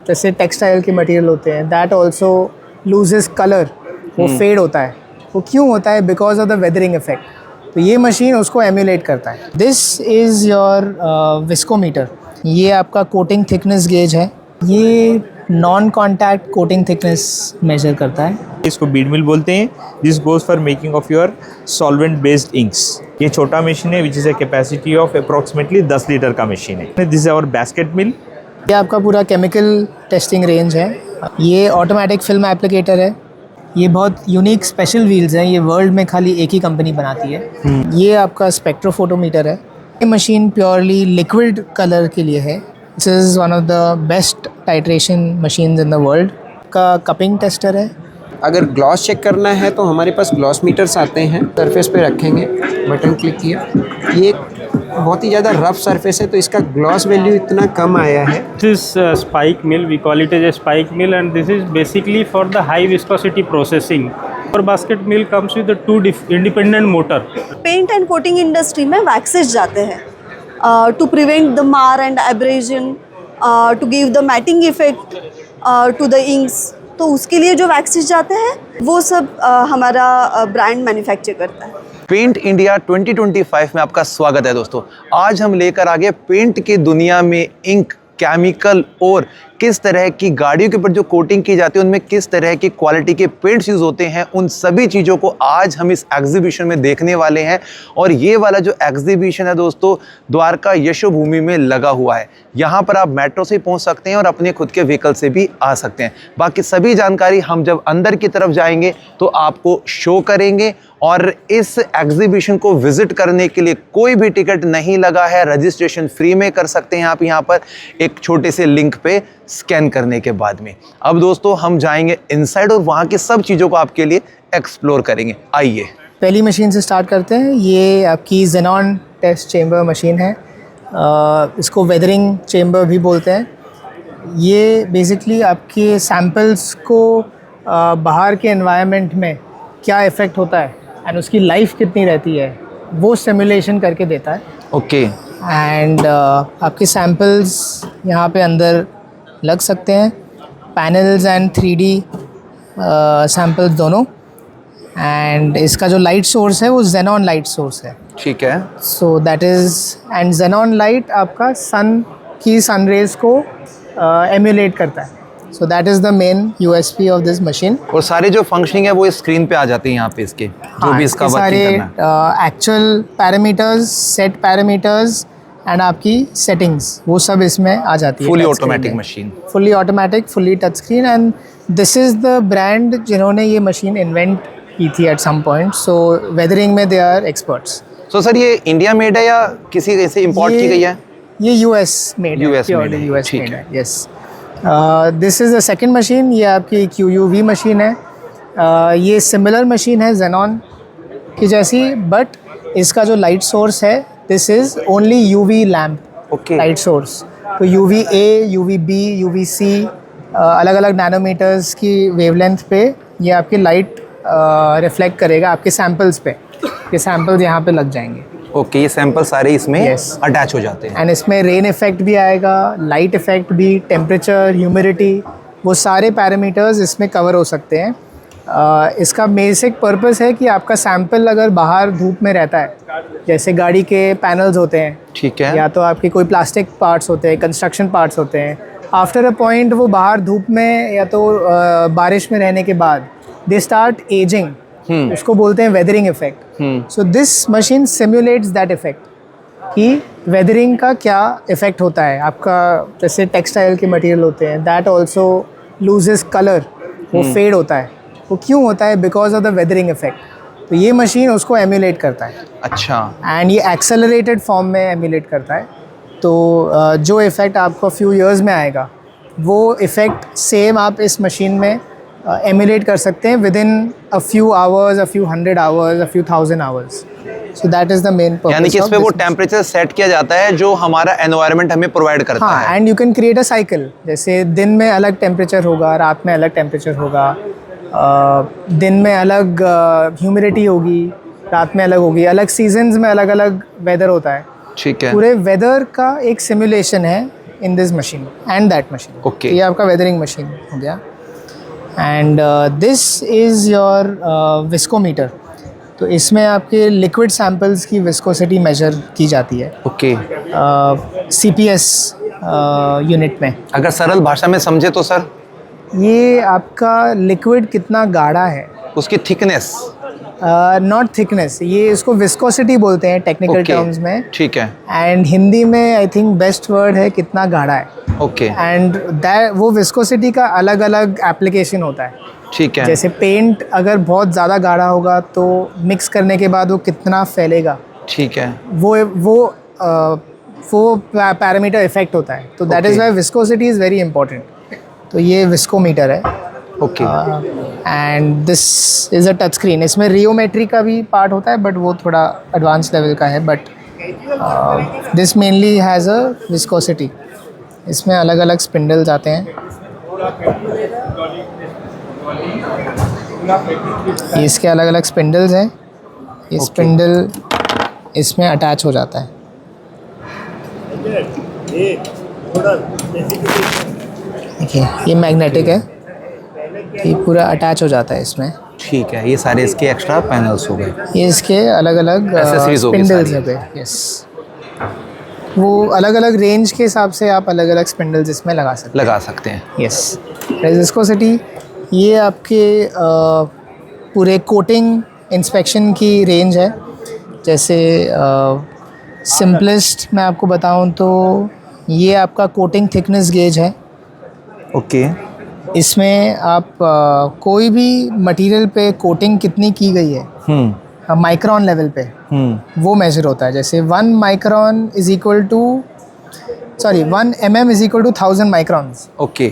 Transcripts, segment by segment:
जैसे टेक्सटाइल के मटेरियल होते हैं, दैट ऑल्सो लूजेस कलर, वो फेड होता है। वो क्यों होता है? Because of the weathering effect. तो ये मशीन उसको एम्यूलेट करता है। This is your viscometer. ये आपका कोटिंग थिकनेस गेज है। ये non contact coating thickness measure करता है। इसको बीड मिल बोलते हैं। This goes for making of your solvent based inks. ये छोटा मशीन है which is a capacity of approximately 10 litre का मशीन है। दिस इज आवर बास्केट मिल। ये आपका पूरा केमिकल टेस्टिंग रेंज है। ये ऑटोमेटिक फिल्म एप्लीकेटर है। ये बहुत यूनिक स्पेशल व्हील्स हैं। ये वर्ल्ड में खाली एक ही कंपनी बनाती है। ये आपका स्पेक्ट्रोफोटोमीटर है। ये मशीन प्योरली लिक्विड कलर के लिए है। This is one of the best titration machines in the world. का कपिंग टेस्टर है। अगर ग्लॉस चेक करना है तो हमारे पास ग्लॉस मीटर्स आते हैं। सरफेस पे रखेंगे, बटन क्लिक किया। ये बहुत ही ज़्यादा रफ सरफेस है तो इसका ग्लॉस वैल्यू इतना कम आया है। This is spike mill. We call it as a spike mill, and this is basically for the high viscosity processing. Our basket mill comes with the two independent motor. Paint and coating industry में waxes जाते हैं to prevent the mar and abrasion, to give the matting effect to the inks. तो उसके लिए जो waxes जाते हैं वो सब हमारा ब्रांड मैन्युफैक्चर करता है। पेंट इंडिया 2025 में आपका स्वागत है दोस्तों। आज हम लेकर आ गए पेंट की दुनिया में इंक, केमिकल और किस तरह की गाड़ियों के ऊपर जो कोटिंग की जाती है उनमें किस तरह की क्वालिटी के पेंट्स यूज़ होते हैं, उन सभी चीज़ों को आज हम इस एग्जीबिशन में देखने वाले हैं। और ये वाला जो एग्जीबिशन है दोस्तों, द्वारका यशोभूमि में लगा हुआ है। यहाँ पर आप मेट्रो से पहुँच सकते हैं और अपने खुद के व्हीकल से भी आ सकते हैं। बाकी सभी जानकारी हम जब अंदर की तरफ जाएंगे तो आपको शो करेंगे। और इस एग्जीबिशन को विजिट करने के लिए कोई भी टिकट नहीं लगा है, रजिस्ट्रेशन फ्री में कर सकते हैं आप यहाँ पर एक छोटे से लिंक पे स्कैन करने के बाद में। अब दोस्तों हम जाएंगे इनसाइड और वहाँ की सब चीज़ों को आपके लिए एक्सप्लोर करेंगे। आइए पहली मशीन से स्टार्ट करते हैं। ये आपकी जेनॉन टेस्ट चेम्बर मशीन है। इसको वेदरिंग चेम्बर भी बोलते हैं। ये बेसिकली आपके सैम्पल्स को बाहर के एनवायरनमेंट में क्या इफ़ेक्ट होता है एंड उसकी लाइफ कितनी रहती है वो सिमुलेशन करके देता है। ओके। एंड आपके सैम्पल्स यहाँ पे अंदर लग सकते हैं, पैनल्स एंड 3D सैम्पल्स दोनों। एंड इसका जो लाइट सोर्स है वो जेनॉन लाइट सोर्स है। ठीक है। So that is and xenon light आपका सन की सन रेज को एम्यूलेट करता है। So that is the main USP of this machine. और सारे जो फंक्शनिंग है वो स्क्रीन पे आ जाते हैं यहाँ पे इसके, जो भी इसका सारे वर्किंग करना है। Actual parameters, set parameters and आपकी सेटिंग्स वो सब इसमें आ जाती है। Fully automatic machine. Fully automatic, fully touch screen. And this is the brand जिन्होंने ये मशीन इन्वेंट की थी at some point. So weathering में they are experts. So sir ये इंडिया मेड है या किसी से इम्पोर्ट की गई है? ये US मेड है। US मेड है। Yes. This is the second machine. ये आपकी QUV मशीन है। ये सिमिलर मशीन है जेनॉन की जैसी, बट इसका जो लाइट सोर्स है this is only UV lamp light source. तो UVA, UVB, UVC अलग अलग नैनोमीटर्स की वेवलेंथ पे ये आपकी लाइट रिफ्लेक्ट करेगा आपके सैम्पल्स पे। ये सैम्पल्स यहाँ पे लग जाएंगे। ओके। ये सैंपल सारे इसमें अटैच हो जाते हैं। एंड इसमें रेन इफेक्ट भी आएगा, लाइट इफेक्ट भी, टेम्परेचर, ह्यूमिडिटी, वो सारे पैरामीटर्स इसमें कवर हो सकते हैं। इसका बेसिक पर्पस है कि आपका सैंपल अगर बाहर धूप में रहता है, जैसे गाड़ी के पैनल्स होते हैं, ठीक है, या तो आपके कोई प्लास्टिक पार्ट्स होते हैं, कंस्ट्रक्शन पार्ट्स होते हैं, आफ्टर अ पॉइंट वो बाहर धूप में या तो बारिश में रहने के बाद दे स्टार्ट एजिंग। उसको बोलते हैं weathering effect. So this machine simulates that effect कि वेदरिंग का क्या इफेक्ट होता है। आपका जैसे टेक्सटाइल के मटेरियल होते हैं, दैट ऑल्सो लूजेस कलर, वो फेड होता है। वो क्यों होता है? Because of the weathering effect. तो ये मशीन उसको एम्यूलेट करता है। अच्छा। एंड ये एक्सेलरेटेड फॉर्म में एम्यूलेट करता है। तो जो इफ़ेक्ट आपको फ्यू इयर्स में आएगा वो इफ़ेक्ट सेम आप इस मशीन में एम्यूलेट कर सकते हैं with in a few hours, a few 100 hours, a few 1000 hours. So that is the main purpose. यानी कि इस पे वो टेम्परेचर सेट किया जाता है जो हमारा एनवायरनमेंट हमें प्रोवाइड करता है। हाँ, and you can create a cycle. जैसे दिन में अलग टेम्परेचर होगा, रात में अलग टेम्परेचर होगा, दिन में अलग ह्यूमिडिटी होगी, रात में अलग होगी, अलग सीजन्स में अलग अलग वेदर होता है। ठीक है। पूरे वेदर का एक सिमुलेशन है in this machine and that machine. Okay. ये आपका weathering machine हो गया. And this is your viscometer. तो इसमें आपके liquid samples की viscosity measure की जाती है ओके CPS यूनिट में. अगर सरल भाषा में समझे तो सर ये आपका लिक्विड कितना गाढ़ा है, उसकी थिकनेस. नॉट थिकनेस, ये इसको विस्कोसिटी बोलते हैं टेक्निकल टर्म्स में. ठीक है. एंड हिंदी में आई थिंक बेस्ट वर्ड है कितना गाढ़ा है. ओके. एंड दैट वो विस्कोसिटी का अलग अलग एप्लीकेशन होता है. ठीक है. जैसे पेंट अगर बहुत ज़्यादा गाढ़ा होगा तो मिक्स करने के बाद वो कितना फैलेगा, ठीक है. वो पैरामीटर इफेक्ट होता है. तो that is why viscosity is very important. तो ये विस्कोमीटर है. Okay. And this is a touch screen. इसमें रियोमेट्री का भी पार्ट होता है बट वो थोड़ा एडवांस लेवल का है. But this mainly has a viscosity. इसमें अलग अलग स्पिंडल्स आते हैं. ये इसके अलग अलग स्पिंडल्स हैं. ये स्पिंडल इसमें अटैच हो जाता है. देखिए ये मैग्नेटिक है. ये पूरा अटैच हो जाता है इसमें. ठीक है. ये सारे इसके एक्स्ट्रा पैनल्स हो गए. ये इसके अलग अलग Accessories हो गई स्पिंडल्स सारी. हो गए. यस, वो अलग अलग रेंज के हिसाब से आप अलग अलग स्पिंडल्स इसमें लगा सकते हैं. यस. विस्कोसिटी ये आपके पूरे कोटिंग इंस्पेक्शन की रेंज है. जैसे सिंपलेस्ट मैं आपको बताऊं तो ये आपका कोटिंग थिकनेस गेज है. ओके. इसमें आप कोई भी मटेरियल पे कोटिंग कितनी की गई है माइक्रोन लेवल पे वो मेजर होता है. जैसे 1 micron is equal to 1 mm is equal to 1000 microns. Okay.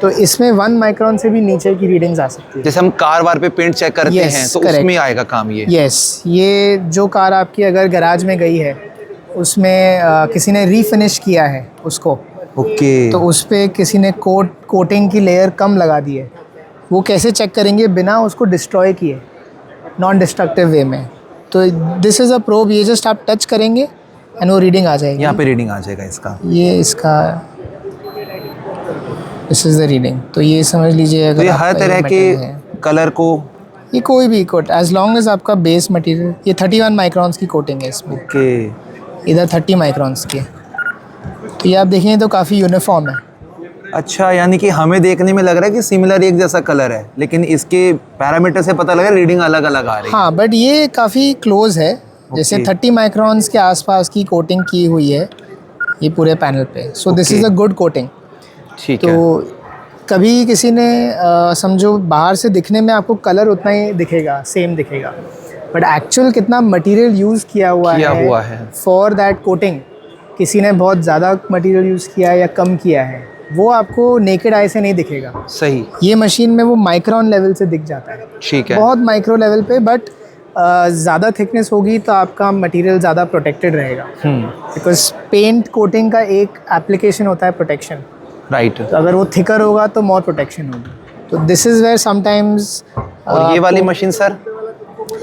तो इसमें 1 माइक्रोन से भी नीचे की रीडिंग्स आ सकती है. जैसे हम कार वार पे पेंट चेक करते Yes, हैं तो correct. उसमें आएगा काम ये. यस. ये जो कार आपकी अगर गैराज में गई है उसमें किसी ने रीफिनिश किया है उसको, ओके. तो उस पर किसी ने कोटिंग की लेयर कम लगा दी है. वो कैसे चेक करेंगे बिना उसको डिस्ट्रॉय किए, नॉन डिस्ट्रक्टिव वे में. तो दिस इज़ अ प्रोब. ये जस्ट आप टच करेंगे एंड वो रीडिंग आ जाएगी. यहाँ पे रीडिंग आ जाएगा इसका. ये इसका दिस इज़ द रीडिंग. तो ये समझ लीजिए तो अगर ये हर आपका तरह के metal है, कलर को. ये कोई भी कोट एज लॉन्ग एज आपका बेस मटेरियल. ये 31 माइक्रॉन्स की कोटिंग है इसमें. ओके. इधर 30 माइक्रॉन्स की. तो ये आप देखेंगे तो काफ़ी यूनिफॉर्म है. अच्छा, यानी कि हमें देखने में लग रहा है कि सिमिलर एक जैसा कलर है, लेकिन इसके पैरामीटर से पता लग रहा है रीडिंग अलग अलग आ रही है. हाँ, बट ये काफ़ी क्लोज है. जैसे 30 माइक्रॉन्स के आसपास की कोटिंग की हुई है ये पूरे पैनल पे. So this is a good coating. ठीक है. तो कभी किसी ने समझो बाहर से दिखने में आपको कलर उतना ही दिखेगा, सेम दिखेगा, बट एक्चुअल कितना मटेरियल यूज़ किया हुआ है फॉर दैट कोटिंग, किसी ने बहुत ज़्यादा मटेरियल यूज़ किया है या कम किया है, वो आपको नेकेड आई से नहीं दिखेगा. सही. ये मशीन में वो माइक्रोन लेवल से दिख जाता है. ठीक है. बहुत माइक्रो लेवल पे. बट ज़्यादा थिकनेस होगी तो आपका मटेरियल ज़्यादा प्रोटेक्टेड रहेगा. बिकॉज पेंट कोटिंग का एक एप्लीकेशन होता है प्रोटेक्शन. राइट. तो अगर वो थिकर होगा तो मोर प्रोटेक्शन होगी. तो दिस इज़ वेयर समटाइम्स. और ये वाली मशीन सर,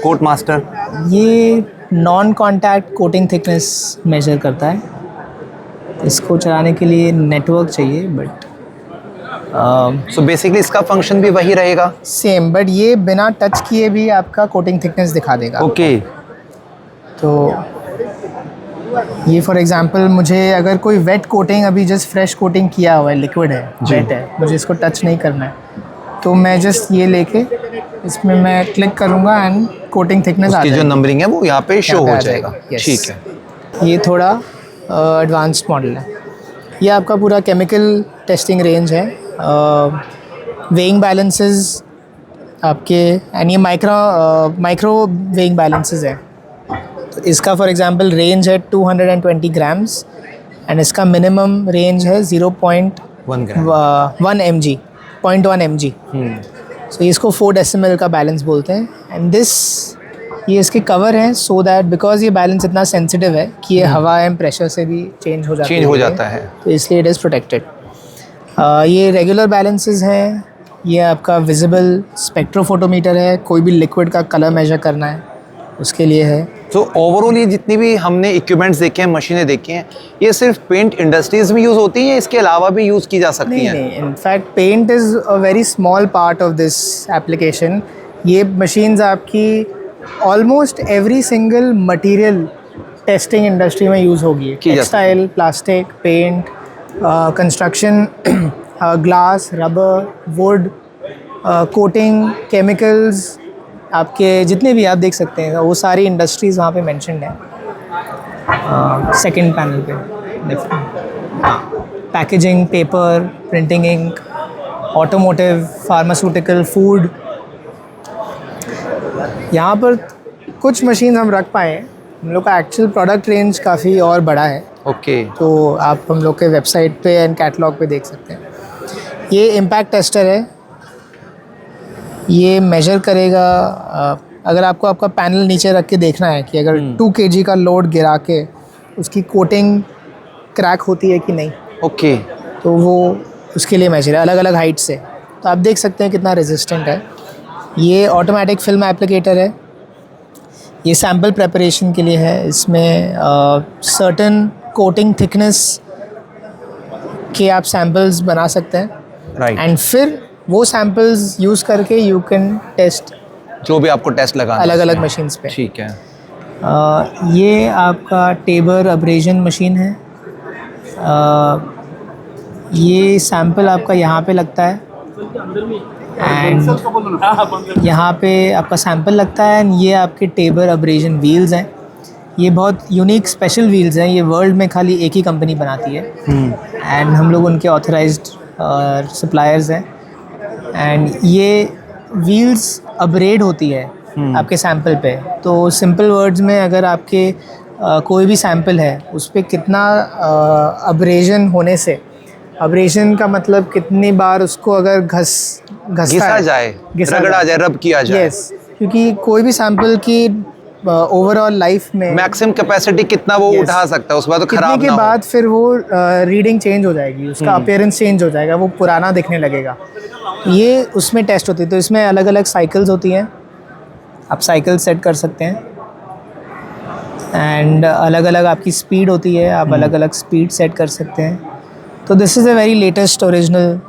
कोट मास्टर, ये non contact coating thickness measure करता है. इसको चलाने के लिए नेटवर्क चाहिए बट सो बेसिकली इसका फंक्शन भी वही रहेगा. सेम. बट ये बिना टच किए भी आपका कोटिंग थिकनेस दिखा देगा. ओके. तो ये फॉर एग्जांपल मुझे अगर कोई वेट कोटिंग, अभी जस्ट फ्रेश कोटिंग किया हुआ है, लिक्विड है, वेट है, मुझे इसको टच नहीं करना है, तो मैं जस्ट ये लेके इसमें मैं क्लिक करूँगा एंड कोटिंग थिकनेस आ उसकी जाएगी. जो नंबरिंग है वो यहाँ पे शो यहाँ पे हो आ जाएगा. Yes. ठीक है. ये थोड़ा एडवांस्ड मॉडल है. ये आपका पूरा केमिकल टेस्टिंग रेंज है. वेइंग बैलेंसेस आपके, एंड ये माइक्रो वेइंग बैलेंसेस है. तो इसका फॉर एग्जांपल रेंज है 220 ग्राम्स एंड इसका मिनिमम रेंज है 0.1 mg, 0.1 mg. सो इसको 4 डेसिमल का बैलेंस बोलते हैं. एंड दिस ये इसके कवर हैं सो दैट बिकॉज ये बैलेंस इतना सेंसिटिव है कि ये हवा एंड प्रेशर से भी चेंज हो जाता है. तो इसलिए इट इज़ प्रोटेक्टेड. ये रेगुलर बैलेंसेस हैं. ये आपका विजिबल स्पेक्ट्रोफोटोमीटर है. कोई भी लिक्विड का कलर मेजर करना है उसके लिए है. तो ओवरऑल ये जितनी भी हमने इक्विपमेंट्स देखे हैं, मशीनें देखी हैं, ये सिर्फ पेंट इंडस्ट्रीज में यूज़ होती हैं या इसके अलावा भी यूज़ की जा सकती नहीं हैं? नहीं, in fact paint is a very small part of this application. ये मशीन्स आपकी almost every single material testing industry में यूज़ होगी. की जाती है. Textile, plastic, paint, construction, glass, rubber, wood, coating, chemicals, आपके जितने भी आप देख सकते हैं वो सारी इंडस्ट्रीज़ वहाँ पे मेंशन्ड हैं. सेकंड पैनल पे packaging, paper, printing ink, automotive, pharmaceutical, food. यहाँ पर कुछ मशीन हम रख पाए हैं. हम लोग का एक्चुअल प्रोडक्ट रेंज काफ़ी और बड़ा है. ओके. तो आप हम लोग के वेबसाइट पे एंड कैटलॉग पे देख सकते हैं. ये इम्पैक्ट टेस्टर है. ये मेजर करेगा अगर आपको आपका पैनल नीचे रख के देखना है कि अगर 2 kg का लोड गिरा के उसकी कोटिंग क्रैक होती है कि नहीं. ओके. तो वो उसके लिए मेजर है अलग अलग हाइट से. तो आप देख सकते हैं कितना रेजिस्टेंट है. ये ऑटोमेटिक फिल्म एप्लीकेटर है. ये सैम्पल प्रेपरेशन के लिए है. इसमें सर्टन कोटिंग थिकनेस के आप सैम्पल्स बना सकते हैं. राइट. एंड फिर वो सैम्पल्स यूज़ करके यू कैन टेस्ट जो भी आपको टेस्ट लगाना अलग अलग मशीन्स पे. ठीक है. ये आपका टेबर अब्रेजन मशीन है. ये सैम्पल आपका यहाँ पे लगता है एंड यहाँ पे आपका सैम्पल लगता है. एंड ये आपके टेबर अब्रेजन व्हील्स हैं. ये बहुत यूनिक स्पेशल व्हील्स हैं. ये वर्ल्ड में खाली एक ही कंपनी बनाती है एंड हम लोग उनके ऑथराइज्ड सप्लायर्स हैं. एंड ये व्हील्स अपग्रेड होती है आपके सैंपल पे. तो सिंपल वर्ड्स में अगर आपके कोई भी सैंपल है उस पर कितना अब्रेजन होने से, अब्रेजन का मतलब कितनी बार उसको अगर घिसा जाए, रगड़ा जाए, रब किया जाए. यस. क्योंकि कोई भी सैंपल की ओवरऑल लाइफ में मैक्सिमम कैपेसिटी कितना वो उठा सकता है, उसके बाद तो खराब के ना बाद फिर वो रीडिंग चेंज हो जाएगी, उसका अपीयरेंस चेंज हो जाएगा, वो पुराना दिखने लगेगा. ये उसमें टेस्ट होती है. तो इसमें अलग अलग साइकिल्स होती हैं. आप साइकिल सेट कर सकते हैं एंड अलग अलग आपकी स्पीड होती है. आप अलग अलग स्पीड सेट कर सकते हैं. तो this is a very latest original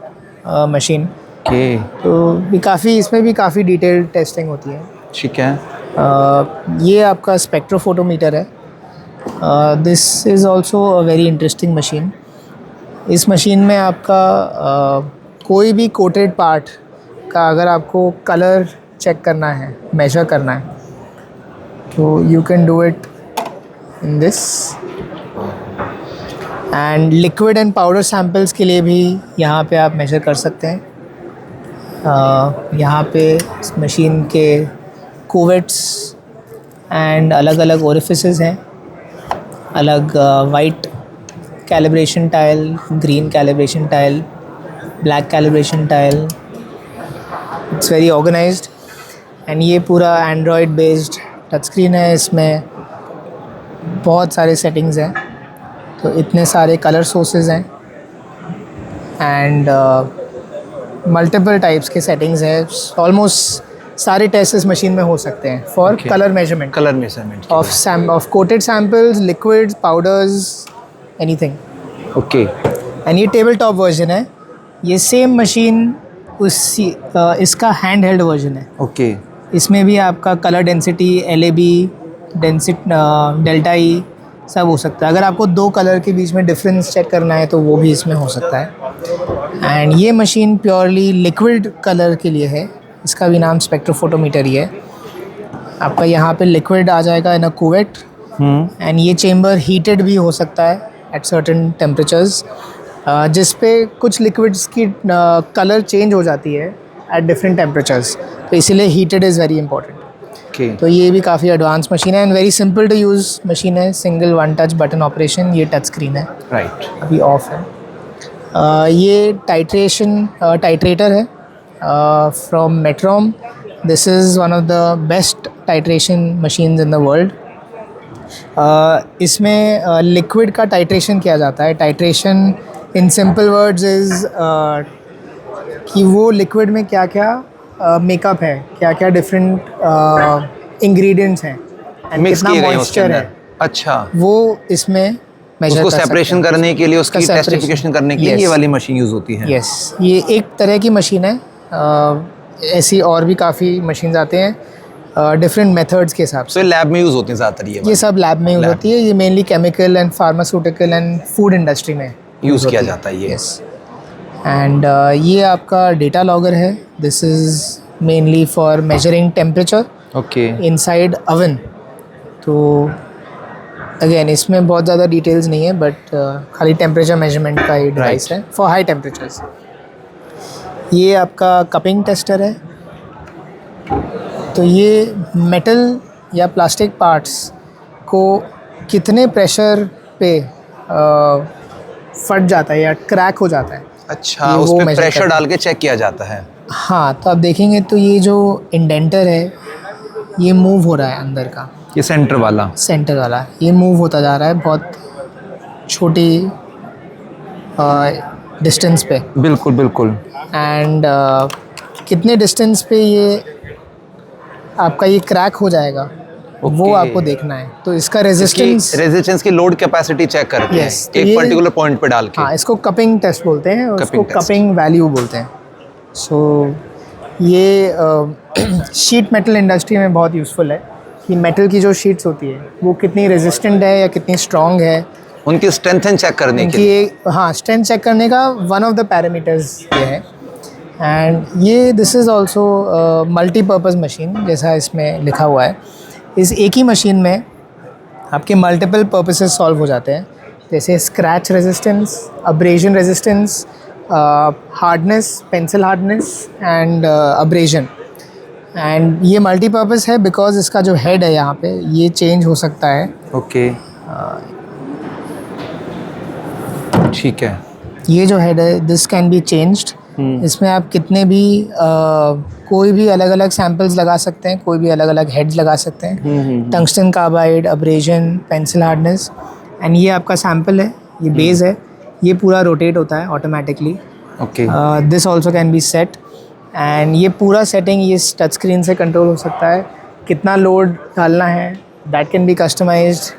machine. Okay. तो भी काफ़ी इसमें भी काफ़ी डिटेल्ड टेस्टिंग होती है. ठीक है. ये आपका स्पेक्ट्रोफोटोमीटर है. This is also a very interesting machine. इस मशीन में आपका कोई भी कोटेड पार्ट का अगर आपको कलर चेक करना है, मेजर करना है, तो you can do it in this. And liquid and powder samples के लिए भी यहाँ पे आप मेजर कर सकते हैं. यहाँ पे इस मशीन के कोवेट्स एंड अलग अलग ओरिफिसेस हैं. अलग white calibration tile, green calibration tile, black calibration tile. It's very organised. And ये पूरा एंड्रॉयड बेस्ड टच स्क्रीन है. इसमें बहुत सारे सेटिंग्स हैं. तो इतने सारे कलर सोर्सेज हैं एंड मल्टीपल टाइप्स के सेटिंग्स हैं. ऑलमोस्ट सारे टेस्ट इस मशीन में हो सकते हैं for colour measurement. Colour measurement of coated samples, liquids, powders, anything. Okay. And ये टेबल टॉप वर्जन है. ये सेम मशीन इसका हैंड हेल्ड वर्जन है. ओके. इसमें भी आपका colour density, LAB, delta E सब हो सकता है. अगर आपको 2 कलर के बीच में डिफरेंस चेक करना है तो वो भी इसमें हो सकता है. एंड ये मशीन प्योरली लिक्विड कलर के लिए है. इसका भी नाम स्पेक्ट्रोफोटोमीटर ही है. आपका यहाँ पे लिक्विड आ जाएगा इन अ कुवेट. एंड ये चेम्बर हीटेड भी हो सकता है एट सर्टेन टेम्परेचर्स, जिस पे कुछ लिक्विड्स की कलर चेंज हो जाती है एट डिफरेंट टेम्परेचर्स. तो इसीलिए heated is very important. Okay. तो ये भी काफ़ी एडवांस मशीन है and very simple to use machine है. Single 1 touch button operation. ये टच स्क्रीन है. राइट. अभी ऑफ है. ये टाइट्रेटर है from Metrohm. This is one of the best titration machines in the world. इसमें लिक्विड का टाइट्रेशन किया जाता है. Titration in simple words is कि वो लिक्विड में क्या क्या मेकअप है, क्या क्या डिफरेंट इंग्रेडिएंट्स हैं, and मिक्स कितना किए गए हैं उसके मॉइस्चर अंदर। है अच्छा, वो इसमें मेजर उसको कर सकते सेपरेशन हैं। करने के लिए, उसकी उसका separation। टेस्टिफिकेशन करने के लिए Yes। ये वाली मशीन यूज़ होती है। यस, ये एक तरह की मशीन है। ऐसी और भी काफ़ी मशीन्स आते हैं डिफरेंट मेथड्स के हिसाब तो से। ये लैब में यूज़ होती हैं ज़्यादातर ये ये वाली। सब लैब में यूज़ Lab। होती है। ये mainly chemical and pharmaceutical and food industry में यूज़ किया जाता है ये। यस। एंड ये आपका डेटा लॉगर है। This is mainly for measuring temperature okay, inside oven. तो अगेन इसमें बहुत ज़्यादा डिटेल्स नहीं है, बट खाली टेम्परेचर मेजरमेंट का ही डिवाइस है फॉर हाई टेम्परेचर्स। ये आपका कपिंग टेस्टर है। तो ये मेटल या प्लास्टिक पार्ट्स को कितने प्रेशर पे फट जाता है या क्रैक हो जाता है। अच्छा, ये उस वो पे measure प्रेशर करता डाल के चेक किया जाता है। हाँ, तो आप देखेंगे तो ये जो इंडेंटर है ये मूव हो रहा है अंदर का, ये सेंटर वाला। सेंटर वाला ये मूव होता जा रहा है बहुत छोटी डिस्टेंस पे। बिल्कुल बिल्कुल। एंड कितने डिस्टेंस पे ये आपका ये क्रैक हो जाएगा वो Okay। आपको देखना है। तो इसका इसकी रेजिस्टेंस, रेजिस्टेंस की लोड कैपेसिटी चेक करते हैं Yes, तो एक ये- पर्टिकुलर पॉइंट पे डाल के। हाँ, इसको कपिंग टेस्ट बोलते हैं और उसको Cupping test। कपिंग वैल्यू बोलते हैं। सो ये शीट मेटल इंडस्ट्री में बहुत यूज़फुल है कि मेटल की जो शीट्स होती है वो कितनी रेजिस्टेंट है या कितनी स्ट्रॉन्ग है। उनकी स्ट्रेंथ चेक करने के उनकी लिए। हाँ, स्ट्रेंथ चेक करने का वन ऑफ द पैरामीटर्स ये है। एंड ये this is also multipurpose machine, जैसा इसमें लिखा हुआ है। इस एक ही मशीन में आपके मल्टीपल पर्पसेस सॉल्व हो जाते हैं, जैसे scratch resistance, abrasion resistance, hardness, pencil hardness and abrasion. And ये मल्टीपर्पज़ है बिकॉज इसका जो हेड है यहाँ पे ये चेंज हो सकता है। ओके, ठीक है। ये जो हेड है दिस कैन बी चेंज्ड। इसमें आप कितने भी कोई भी अलग अलग सैम्पल्स लगा सकते हैं, कोई भी अलग अलग हेड्स लगा सकते हैं। Tungsten carbide, abrasion, pencil hardness. And ये आपका सैम्पल है, ये बेस है, ये पूरा रोटेट होता है automatically. Okay, this also can be set. And ये पूरा सेटिंग ये टच स्क्रीन से कंट्रोल हो सकता है। कितना लोड डालना है दैट कैन बी कस्टमाइज्ड।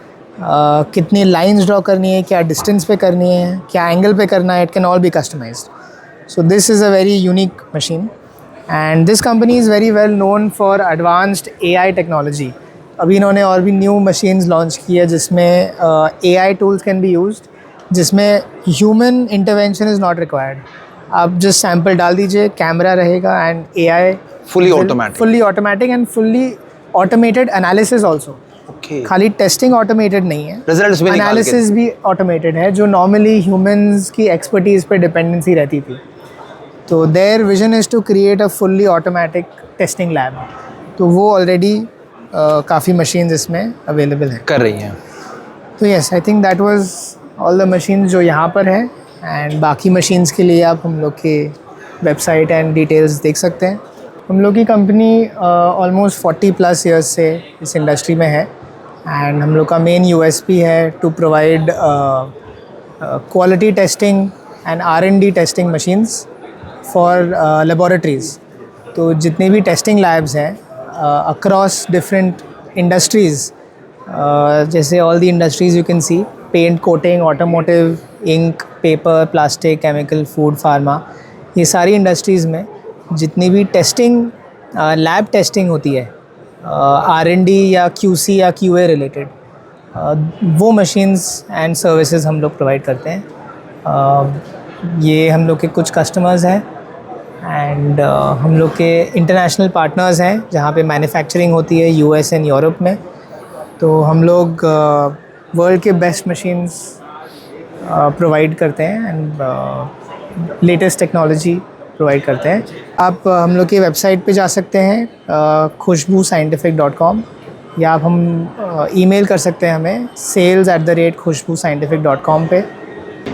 कितनी लाइंस ड्रॉ करनी है, क्या डिस्टेंस पे करनी है, क्या एंगल पे करना है, it can all be customised. So this is a very unique machine, and this company is very well known for advanced AI technology. अभी इन्होंने और भी न्यू machines launch की है जिसमें AI tools can be used, जिसमें human intervention is not required. आप just sample डाल दीजिए, कैमरा रहेगा and AI Fully will- automatic। fully automatic and fully automated analysis also. Okay. खाली टेस्टिंग ऑटोमेटेड नहीं है, Results भी निकाल के- एनालिसिस भी ऑटोमेटेड है, जो नॉर्मली ह्यूमंस की एक्सपर्टीज पे डिपेंडेंसी रहती थी। तो their vision is to create a fully automatic testing lab. तो वो ऑलरेडी काफ़ी मशीन्स इसमें अवेलेबल हैं। कर रही हैं। तो yes, I think that was all the machines जो यहाँ पर है। एंड बाकी मशीन्स के लिए आप हम लोग के वेबसाइट एंड डिटेल्स देख सकते हैं। हम लोग की कंपनी ऑलमोस्ट 40+ ईयर्स से इस इंडस्ट्री में है। एंड हम लोग का मेन USP है to provide quality testing and R&D testing machines for laboratories. तो जितने भी टेस्टिंग लैब्स हैं अक्रॉस डिफरेंट इंडस्ट्रीज़, जैसे all the industries you can see, paint, coating, automotive, ink, paper, plastic, chemical, food, pharma, ये सारी industries में जितनी भी टेस्टिंग लैब टेस्टिंग होती है R&D या QC या QA रिलेटेड, वो मशीन्स एंड सर्विसेज हम लोग प्रोवाइड करते हैं। ये हम लोग के कुछ कस्टमर्स हैं एंड हम लोग के इंटरनेशनल पार्टनर्स हैं जहाँ पे मैन्युफैक्चरिंग होती है US एंड यूरोप में। तो हम लोग वर्ल्ड के बेस्ट मशीन्स प्रोवाइड करते हैं एंड लेटेस्ट टेक्नोलॉजी प्रोवाइड करते हैं। आप हम लोग की वेबसाइट पे जा सकते हैं khushbuscientific.com, या आप हम ईमेल कर सकते हैं हमें sales@khushbuscientific.com पे।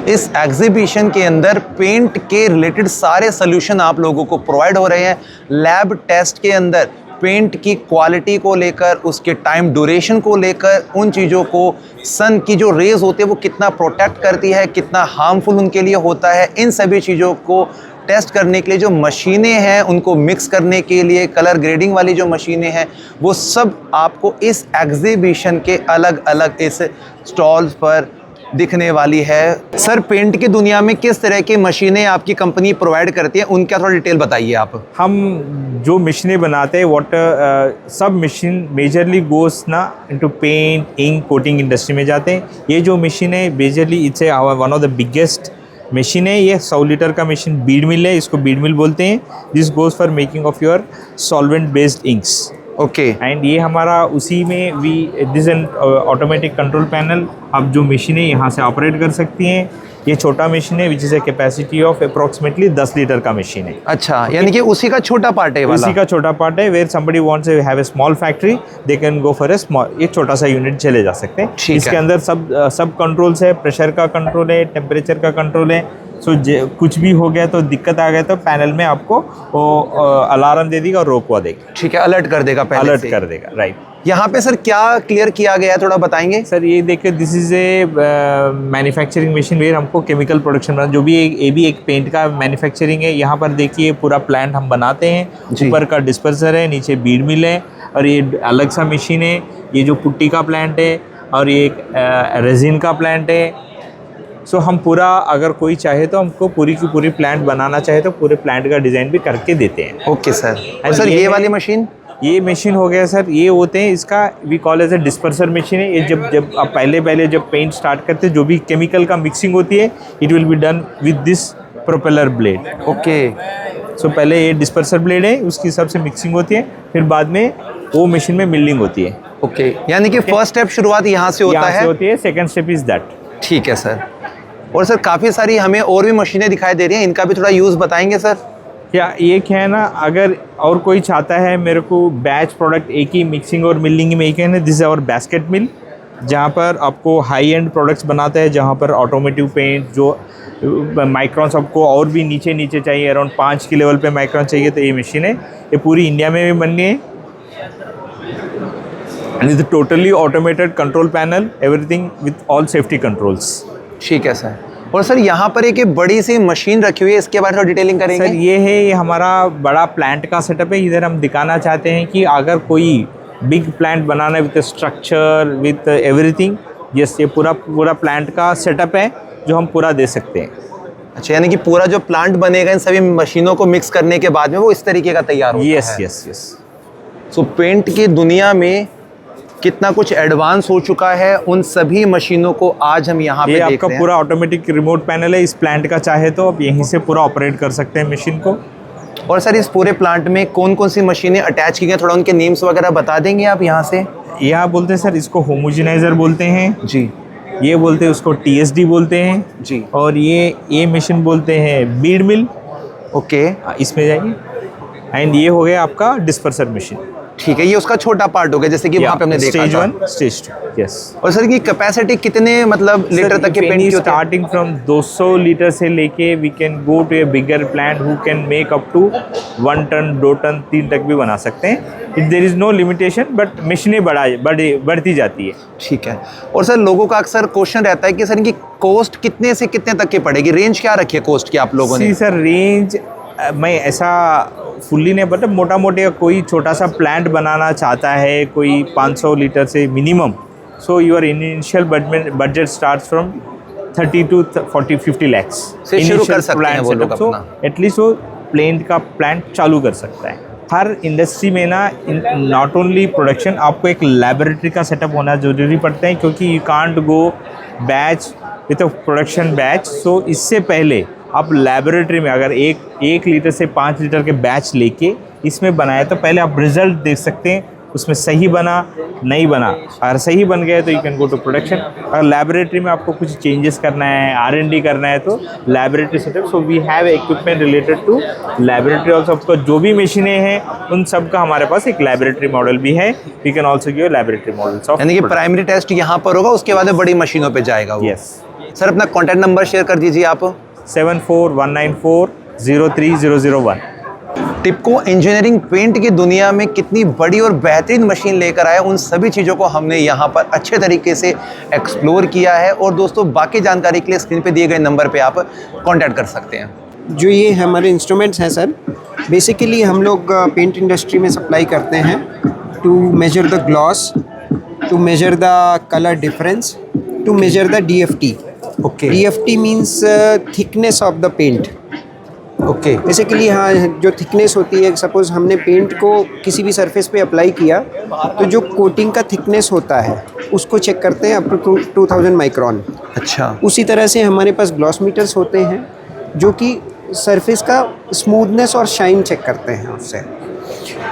इस एग्जीबिशन के अंदर पेंट के रिलेटेड सारे सोल्यूशन आप लोगों को प्रोवाइड हो रहे हैं। लैब टेस्ट के अंदर पेंट की क्वालिटी को लेकर, उसके टाइम ड्यूरेशन को लेकर, उन चीज़ों को, सन की जो रेज होती है वो कितना प्रोटेक्ट करती है, कितना हार्मफुल उनके लिए होता है, इन सभी चीज़ों को टेस्ट करने के लिए जो मशीनें हैं, उनको मिक्स करने के लिए कलर ग्रेडिंग वाली जो मशीनें हैं, वो सब आपको इस एग्जीबिशन के अलग अलग इस स्टॉल्स पर दिखने वाली है। सर, पेंट की दुनिया में किस तरह की मशीनें आपकी कंपनी प्रोवाइड करती है, उनका थोड़ा डिटेल बताइए आप। हम जो मशीनें बनाते हैं सब मशीन मेजरली गोस ना into paint, ink, coating industry में जाते हैं। ये जो मशीन है majorly it's one of the biggest machine है। ये 100 लीटर का मशीन बीड मिल है, इसको बीड मिल बोलते हैं। This goes for making of your solvent based inks. Okay. And ये हमारा उसी में this N automatic control panel. आप जो मशीनें यहाँ से ऑपरेट कर सकती हैं। ये छोटा मशीन है which is a capacity of approximately 10 litre का मशीन है। अच्छा, यानी कि उसी का छोटा पार्ट है वाला। उसी का छोटा पार्ट है। Where somebody wants to have a small factory, they can go for a small, एक छोटा सा यूनिट चले जा सकते हैं। इसके अंदर सब कंट्रोल्स है, प्रेशर का कंट्रोल है, टेम्परेचर का कंट्रोल है। सो कुछ भी हो गया तो दिक्कत आ गया तो पैनल में आपको वो अलार्म दे देगा और रोकवा देगा। ठीक है, अलर्ट कर देगा पहले अलर्ट से। कर देगा, राइट। यहाँ पे सर क्या क्लियर किया गया है, थोड़ा बताएंगे। सर ये देखिए, this is a manufacturing machine where हमको केमिकल प्रोडक्शन बना, जो भी ये भी एक पेंट का मैन्युफैक्चरिंग है। यहाँ पर देखिए पूरा प्लांट हम बनाते हैं। ऊपर का डिस्पर्सर है, नीचे बीड मिल है और ये अलग सा मशीन है। ये जो पुट्टी का प्लांट है और ये एक रेजिन का प्लांट है। सो हम पूरा, अगर कोई चाहे तो हमको पूरी की पूरी प्लांट बनाना चाहे तो पूरे प्लांट का डिज़ाइन भी करके देते हैं। Okay sir. और सर ये वाली मशीन, ये मशीन हो गया सर, ये होते हैं, इसका we call as a disperser machine है। ये जब आप पहले जब पेंट स्टार्ट करते हैं, जो भी केमिकल का मिक्सिंग होती है, it will be done with this propeller blade. Okay. So पहले ये डिस्पर्सर ब्लेड है, उसकी हिसाब से मिक्सिंग होती है, फिर बाद में वो मशीन में मिलिंग होती है। ओके, यानी कि फर्स्ट स्टेप शुरुआत यहाँ से होता है। होती है, सेकंड स्टेप इज दैट। ठीक है सर। और सर काफ़ी सारी हमें और भी मशीनें दिखाई दे रही हैं, इनका भी थोड़ा यूज़ बताएंगे सर। क्या ये क्या है ना, अगर और कोई चाहता है मेरे को बैच प्रोडक्ट एक ही मिक्सिंग और मिलिंग में एक है ना, दिस इज आवर बास्केट मिल, जहाँ पर आपको हाई एंड प्रोडक्ट्स बनाते हैं, जहाँ पर ऑटोमेटिव पेंट जो माइक्रॉन्स आपको और भी नीचे चाहिए, अराउंड 5 के लेवल पे माइक्रॉन चाहिए, तो ये मशीन है। ये पूरी इंडिया में भी बननी है। And is totally automated control panel, everything with all safety controls. ठीक है सर। और सर यहाँ पर एक बड़ी सी मशीन रखी हुई है, इसके बारे में डिटेलिंग करेंगे। सर ये हमारा बड़ा प्लांट का सेटअप है। इधर हम दिखाना चाहते हैं कि अगर कोई बिग प्लांट बनाना है with structure with everything, yes, ये पूरा प्लांट का सेटअप है जो हम पूरा दे सकते हैं। अच्छा, यानी कि पूरा जो प्लांट बनेगा इन सभी मशीनों को मिक्स करने के बाद में वो इस तरीके का तैयार होता है। यस। सो पेंट की दुनिया में कितना कुछ एडवांस हो चुका है, उन सभी मशीनों को आज हम यहाँ पे देख रहे हैं। आपका पूरा ऑटोमेटिक रिमोट पैनल है इस प्लांट का, चाहे तो आप यहीं से पूरा ऑपरेट कर सकते हैं मशीन को। और सर इस पूरे प्लांट में कौन कौन सी मशीनें अटैच की गई, थोड़ा उनके नेम्स वगैरह बता देंगे आप यहाँ से। यहाँ बोलते हैं सर, इसको होमोजेनाइजर बोलते हैं जी। ये बोलते हैं उसको TSD बोलते हैं जी। और ये मशीन बोलते हैं बीड मिल। ओके, इसमें जाइए। एंड ये हो गया आपका डिस्पर्सर मशीन। ठीक है, ये उसका छोटा पार्ट हो गया, जैसे कि वहाँ पे हमने देखा स्टेज था। 1, स्टेज 2, यस। और सर की कैपेसिटी कितने मतलब लीटर तक के पेंट की होती है? स्टार्टिंग फ्रॉम 200 लीटर से लेके we can go to a bigger plant who can make up to 1 ton, 2 ton, 3 तक भी बना सकते हैं। There is no limitation, but मशीनें बढ़ती जाती है। ठीक है। और सर लोगों का अक्सर क्वेश्चन रहता है कि सर इनकी कॉस्ट कितने से कितने तक की पड़ेगी, रेंज क्या रखी है कॉस्ट की आप लोगों ने? सर रेंज मैं ऐसा फुल्ली नहीं, बट मोटा मोटे कोई छोटा सा प्लांट बनाना चाहता है, कोई 500 लीटर से minimum, so your initial budget starts from 30 to 40-50 lakhs से शुरू कर सकते हैं वो लोग अपना। एटलीस्ट वो प्लांट चालू कर सकता है। हर इंडस्ट्री में ना नॉट ओनली प्रोडक्शन, आपको एक लैबोरेटरी का सेटअप होना जरूरी पड़ता है, क्योंकि you can't go batch with a production batch. So इससे पहले आप लैबोरेटरी में अगर एक लीटर से 5 लीटर के बैच लेके इसमें बनाए तो पहले आप रिजल्ट देख सकते हैं, उसमें सही बना नहीं बना। अगर सही बन गया तो you can go to production. अगर लैबोरेटरी में आपको कुछ चेंजेस करना है, R&D करना है, तो laboratory setup. So we have equipment related to laboratory also. आपको जो भी मशीनें हैं उन सब का हमारे पास एक लैबोरेटरी मॉडल भी है। We can also give laboratory models of, यानी कि प्राइमरी टेस्ट यहाँ पर होगा, उसके बाद बड़ी मशीनों पे जाएगा वो। यस। सर अपना कॉन्टैक्ट नंबर शेयर कर दीजिए आप। 7419403001। टिपको इंजीनियरिंग पेंट की दुनिया में कितनी बड़ी और बेहतरीन मशीन लेकर आया, उन सभी चीज़ों को हमने यहाँ पर अच्छे तरीके से एक्सप्लोर किया है। और दोस्तों बाकी जानकारी के लिए स्क्रीन पे दिए गए नंबर पे आप कांटेक्ट कर सकते हैं। जो ये हमारे इंस्ट्रूमेंट्स हैं सर, बेसिकली हम लोग पेंट इंडस्ट्री में सप्लाई करते हैं to measure the gloss, to measure the colour difference, to measure the DFT. Okay DFT means thickness of the paint. Okay basically हाँ, जो थिकनेस होती है, सपोज हमने पेंट को किसी भी सरफेस पे अप्लाई किया तो जो कोटिंग का थिकनेस होता है उसको चेक करते हैं अप टू 2000 माइक्रॉन. अच्छा उसी तरह से हमारे पास ग्लॉस मीटर्स होते हैं जो कि सरफेस का स्मूथनेस और शाइन चेक करते हैं उससे.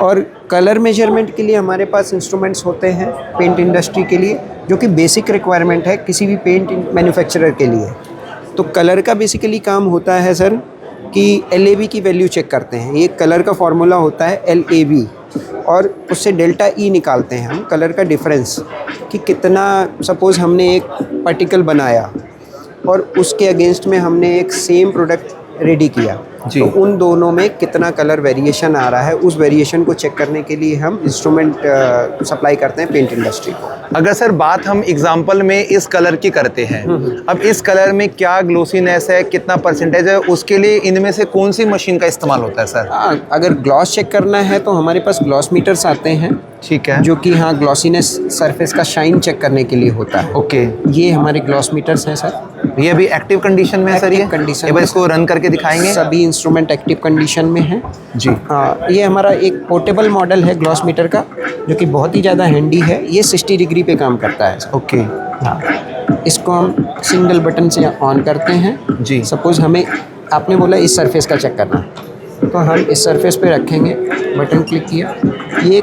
और कलर मेजरमेंट के लिए हमारे पास इंस्ट्रूमेंट्स होते हैं पेंट इंडस्ट्री के लिए, जो कि बेसिक रिक्वायरमेंट है किसी भी पेंट मैन्युफैक्चरर के लिए. तो कलर का बेसिकली काम होता है सर कि LAB की वैल्यू चेक करते हैं. ये कलर का फार्मूला होता है LAB, और उससे डेल्टा E निकालते हैं हम कलर का डिफरेंस, कि कितना, सपोज़ हमने एक पार्टिकल बनाया और उसके अगेंस्ट में हमने एक सेम प्रोडक्ट रेडी किया, जी. तो उन दोनों में कितना कलर वेरिएशन आ रहा है, उस वेरिएशन को चेक करने के लिए हम इंस्ट्रूमेंट सप्लाई करते हैं पेंट इंडस्ट्री को. अगर सर बात हम एग्जांपल में इस कलर की करते हैं, अब इस कलर में क्या ग्लोसीनेस है, कितना परसेंटेज है, उसके लिए इनमें से कौन सी मशीन का इस्तेमाल होता है सर? अगर ग्लॉस चेक करना है तो हमारे पास ग्लॉस मीटर्स आते हैं, ठीक है. जो कि हाँ ग्लॉसीनेस सरफेस का शाइन चेक करने के लिए होता है. ओके ये हमारे ग्लॉस मीटर्स हैं सर. ये अभी एक्टिव कंडीशन में है सर? ये Active condition एक बार में। इसको रन करके दिखाएंगे. सभी इंस्ट्रूमेंट एक्टिव कंडीशन में हैं जी. हाँ. ये हमारा एक पोर्टेबल मॉडल है ग्लॉस मीटर का, जो कि बहुत ही ज़्यादा हैंडी है. ये 60 डिग्री पे काम करता है. ओके हाँ, इसको हम सिंगल बटन से ऑन करते हैं. जी. सपोज़ हमें, आपने बोला इस सरफेस का चेक करना है, तो हम इस सरफेस पे रखेंगे, बटन क्लिक किया. ये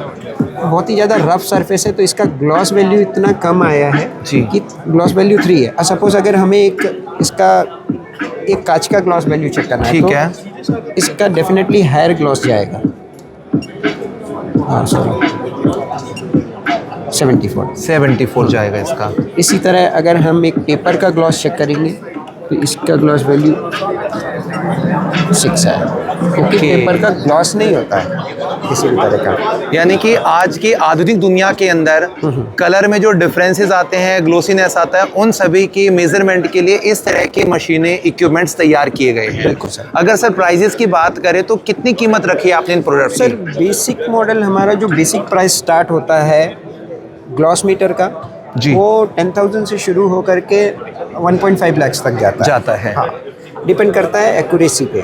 बहुत ही ज़्यादा रफ सरफेस है, तो इसका ग्लॉस वैल्यू इतना कम आया है जी. कि ग्लॉस वैल्यू 3 है. सपोज़ अगर हमें इसका एक कांच का ग्लॉस वैल्यू चेक करना है, ठीक तो है. इसका डेफिनेटली हायर ग्लॉस जाएगा. हाँ सॉरी, 74 जाएगा इसका. इसी तरह अगर हम एक पेपर का ग्लॉस चेक करेंगे तो इसका ग्लॉस वैल्यू 6 है, क्योंकि Okay. पेपर का ग्लॉस नहीं होता है किसी भी तरह का. यानी कि आज की आधुनिक दुनिया के अंदर कलर में जो डिफरेंसेस आते हैं, ग्लोसीनेस आता है, उन सभी की मेजरमेंट के लिए इस तरह की मशीनें, इक्विपमेंट्स तैयार किए गए हैं. बिल्कुल सर. अगर सर प्राइजेस की बात करें तो कितनी कीमत रखी है आपने इन प्रोडक्ट्स सर की? बेसिक मॉडल हमारा जो बेसिक प्राइस स्टार्ट होता है ग्लॉस मीटर का, जी. वो 10,000 से शुरू हो करके 1.5 लाख तक जाता है. हाँ, डिपेंड करता है एक्यूरेसी पे.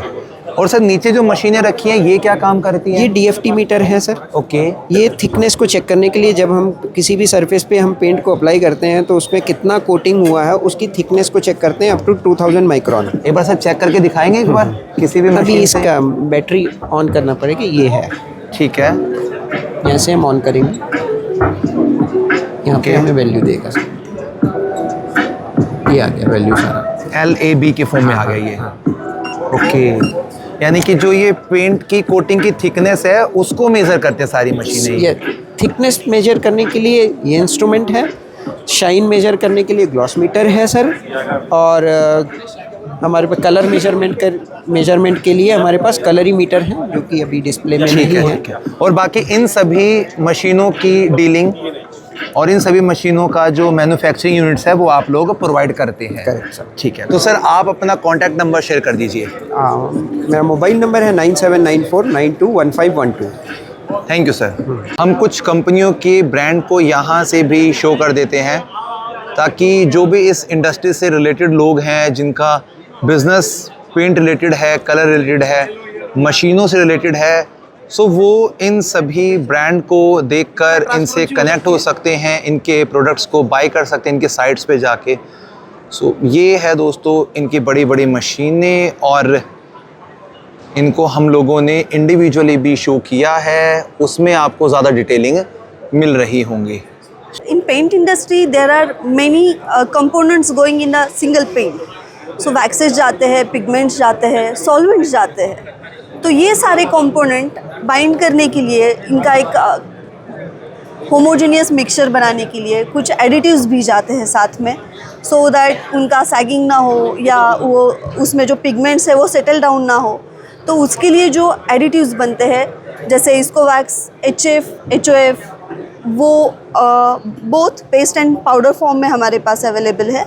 और सर नीचे जो मशीनें रखी हैं ये क्या काम करती हैं? ये DFT मीटर है सर. ओके. ये थिकनेस को चेक करने के लिए, जब हम किसी भी सरफेस पे हम पेंट को अप्लाई करते हैं तो उसमें कितना कोटिंग हुआ है उसकी थिकनेस को चेक करते हैं अप टू 2000 माइक्रॉन. एक बार सर चेक करके दिखाएंगे एक बार किसी भी अभी मशीन से? इसका बैटरी ऑन करना पड़ेगा. ये है, ठीक है. यहाँ से हम ऑन करेंगे, यहाँ पे Okay. हमें वैल्यू देगा सर. ये आ गया वैल्यू सारा. LAB के फॉर्म में आ गया ये. ओके. यानी कि जो ये पेंट की कोटिंग की थिकनेस है उसको मेजर करते हैं सारी मशीनें. ये थिकनेस मेजर करने के लिए ये इंस्ट्रूमेंट है, शाइन मेजर करने के लिए ग्लॉस मीटर है सर, और हमारे पास कलर मेजरमेंट के लिए हमारे पास कलरी मीटर है, जो कि अभी डिस्प्ले में नहीं है. ठीक है. और बाकी इन सभी मशीनों की डीलिंग और इन सभी मशीनों का जो मैन्युफैक्चरिंग यूनिट्स है वो आप लोग प्रोवाइड करते हैं? Correct sir. ठीक है. तो सर आप अपना कॉन्टैक्ट नंबर शेयर कर दीजिए. मेरा मोबाइल नंबर है 9794921512. Thank you sir. हम कुछ कंपनियों के ब्रांड को यहाँ से भी शो कर देते हैं ताकि जो भी इस इंडस्ट्री से रिलेटेड लोग हैं, जिनका बिजनेस पेंट रिलेटेड है, कलर रिलेटेड है, मशीनों से रिलेटेड है, सो वो इन सभी ब्रांड को देखकर इनसे कनेक्ट हो सकते हैं, इनके प्रोडक्ट्स को बाय कर सकते हैं इनके साइट्स पे जाके. सो ये है दोस्तों इनकी बड़ी बड़ी मशीनें, और इनको हम लोगों ने इंडिविजुअली भी शो किया है, उसमें आपको ज़्यादा डिटेलिंग मिल रही होंगी. In paint industry, there are many components going in a single paint. So waxes जाते हैं, pigments जाते हैं, solvents जाते हैं. तो ये सारे component बाइंड करने के लिए, इनका एक होमोजेनियस मिक्सचर बनाने के लिए कुछ एडिटिव्स भी जाते हैं साथ में, सो दैट उनका सैगिंग ना हो या वो उसमें जो पिगमेंट्स है वो सेटल डाउन ना हो. तो उसके लिए जो एडिटिव्स बनते हैं, जैसे इसको वैक्स, HF, HOF, वो both paste and powder form में हमारे पास अवेलेबल है.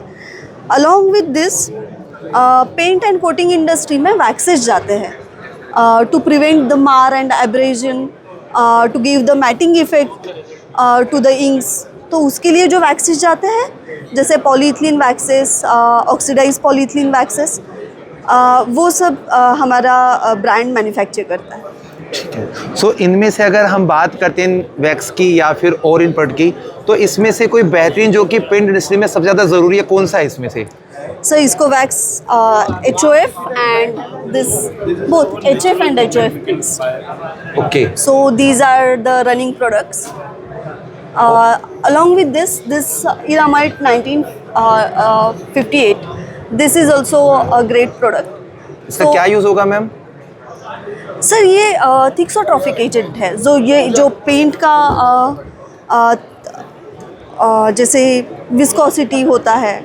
Along with this paint and coating industry में वैक्सेस जाते हैं to prevent the mar and abrasion, to give the matting effect to the inks. तो उसके लिए जो वैक्सेस जाते हैं, जैसे polyethylene waxes, oxidise polyethylene waxes, वो सब हमारा ब्रांड मैन्युफैक्चर करता है। ठीक है। सो इनमें से अगर हम बात करते हैं वैक्स की या फिर और इन प्रोडक्ट की, तो इसमें से कोई बेहतरीन जो कि पेंट इंडस्ट्री में सबसे ज़्यादा ज़रूरी है, कौन सा है इसमें से? सर इसको wax HOF and this both HF and HOF paints. Okay. So these are the running products. Along with this Iramite 1958. This is also a great product. इसका क्या यूज़ होगा मैम? सर ये थिक्सोट्रॉफिक एजेंट है, जो paint का जैसे viscosity होता है,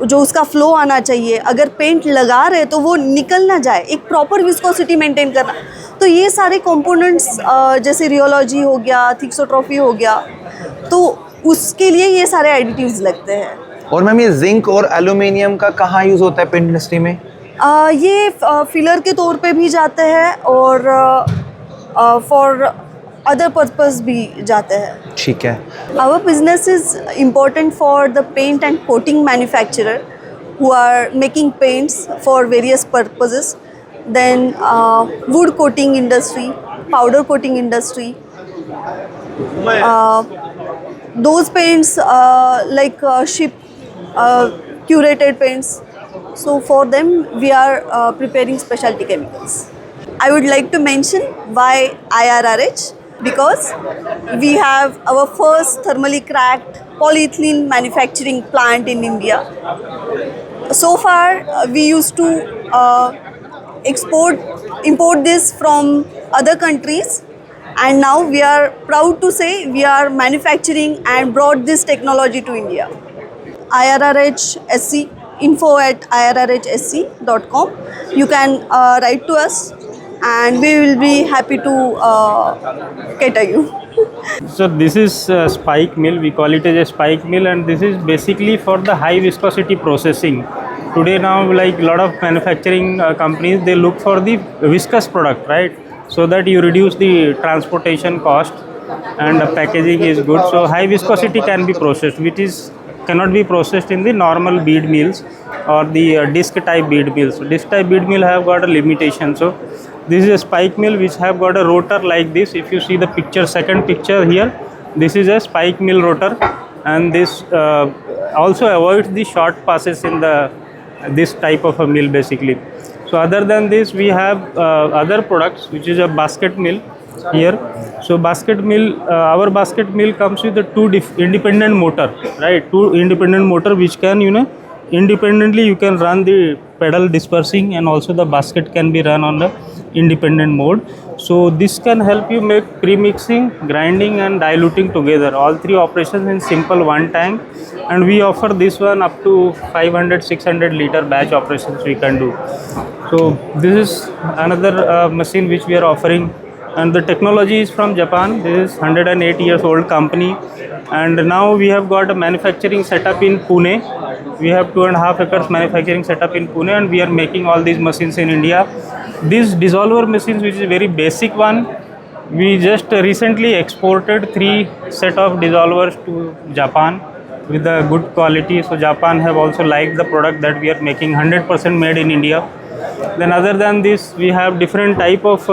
जो उसका फ्लो आना चाहिए, अगर पेंट लगा रहे तो वो निकल ना जाए, एक प्रॉपर विस्कोसिटी मेंटेन करना। तो ये सारे कंपोनेंट्स जैसे रियोलॉजी हो गया, थिक्सोट्रॉफी हो गया, तो उसके लिए ये सारे एडिटिव्स लगते हैं। और मैम ये जिंक और एल्यूमिनियम का कहाँ यूज़ होता है पेंट इंडस्ट्री में? ये फिलर के तौर पे भी जाते हैं और फॉर अदर पर्पस भी जाते हैं। ठीक है। Our business is important for the paint and coating manufacturer who are making paints for various purposes. Then wood coating industry, powder coating industry. Those paints like ship curated paints. So for them we are preparing specialty chemicals. I would like to mention why IRRH. Because we have our first thermally cracked polyethylene manufacturing plant in India. So far, we used to import this from other countries, and now we are proud to say we are manufacturing and brought this technology to India. IRRH SC, info@irrhsc.com. You can write to us, and we will be happy to cater you. So this is spike mill. We call it as a spike mill, and this is basically for the high viscosity processing. Today now, like a lot of manufacturing companies, they look for the viscous product, right? So that you reduce the transportation cost and the packaging is good. So high viscosity can be processed, which is cannot be processed in the normal bead mills or the disc type bead mills. So disc type bead mill have got a limitation. So this is a spike mill which have got a rotor like this. If you see the picture, second picture here, this is a spike mill rotor, and this also avoids the short passes in this type of a mill basically. So other than this, we have other products, which is a basket mill here. So basket mill, our basket mill comes with a independent motor, right? Two independent motor which can, independently you can run the pedal dispersing, and also the basket can be run on the independent mode. So this can help you make pre-mixing, grinding and diluting together, all three operations in simple one tank. And we offer this one up to 500-600 liter batch operations we can do. So this is another machine which we are offering, and the technology is from Japan. This is 108 years old company, and now we have got a manufacturing setup in Pune. We have 2.5 acres manufacturing setup in Pune, and we are making all these machines in India. These dissolver machines, which is a very basic one, we just recently exported 3 set of dissolvers to Japan with a good quality. So Japan have also liked the product that we are making, 100% made in India. Then other than this, we have different type of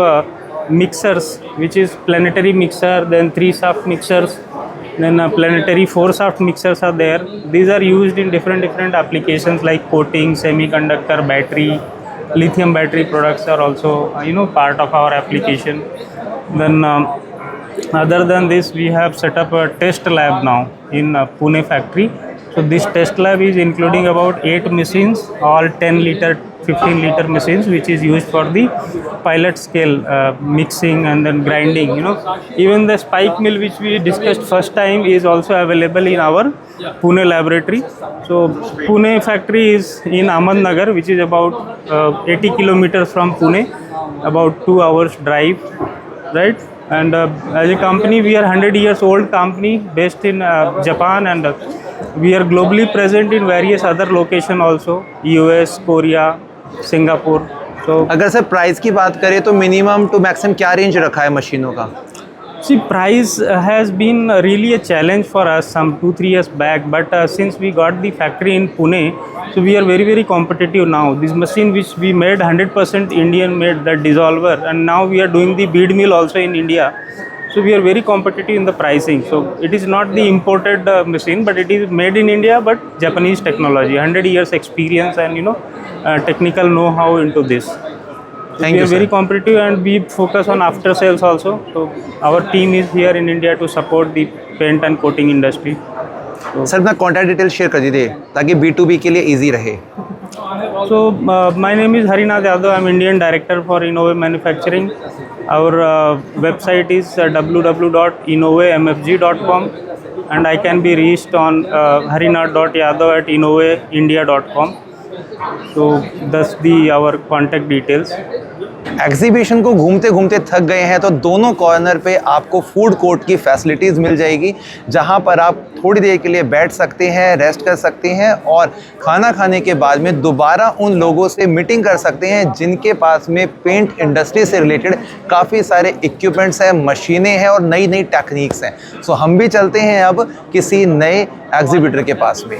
mixers, which is planetary mixer, then 3-shaft mixers, then planetary 4-shaft mixers are there. These are used in different applications like coating, semiconductor, battery, lithium battery products are also part of our application. Then other than this, we have set up a test lab now in Pune factory. So this test lab is including about 8 machines, all 10 liter, 15 liter machines, which is used for the pilot scale mixing and then grinding. Even the spike mill which we discussed first time is also available in our Pune laboratory. So Pune factory is in Ahmednagar, which is about 80 kilometers from Pune, about 2 hours drive, right? And as a company, we are 100 years old company based in Japan, and We are globally present in various other locations also, US, Korea, Singapore. So अगर sir price की बात करें तो minimum to maximum क्या range रखा है मशीनों का? see, price has been really a challenge for us some 2-3 years back, but since we got the factory in Pune, so we are very competitive now. This machine which we made 100% Indian made, the dissolver, and now we are doing the bead mill also in India. So we are very competitive in the pricing. So it is not the imported machine, but it is made in India, but Japanese technology, 100 years experience and technical know-how into this. So Thank we you, are very sir. competitive and we focus on after sales also. So our team is here in India to support the paint and coating industry. Sir अपना contact detail share कर दीजिए ताकि B2B के लिए easy रहे। So my name is Harinath Yadav. I'm Indian Director for Innove Manufacturing. Our website is www.innovemfg.com and I can be reached on harinath.yadav@innoveindia.com. So that's our contact details. Exhibition को घूमते घूमते थक गए हैं तो दोनों कॉर्नर पे आपको फूड कोर्ट की फैसिलिटीज़ मिल जाएगी, जहां पर आप थोड़ी देर के लिए बैठ सकते हैं, रेस्ट कर सकते हैं और खाना खाने के बाद में दोबारा उन लोगों से मीटिंग कर सकते हैं जिनके पास में पेंट इंडस्ट्री से रिलेटेड काफ़ी सारे इक्विपमेंट्स हैं, मशीनें हैं और नई नई टेक्निक्स हैं। सो हम भी चलते हैं अब किसी नए एग्जीबिटर के पास में।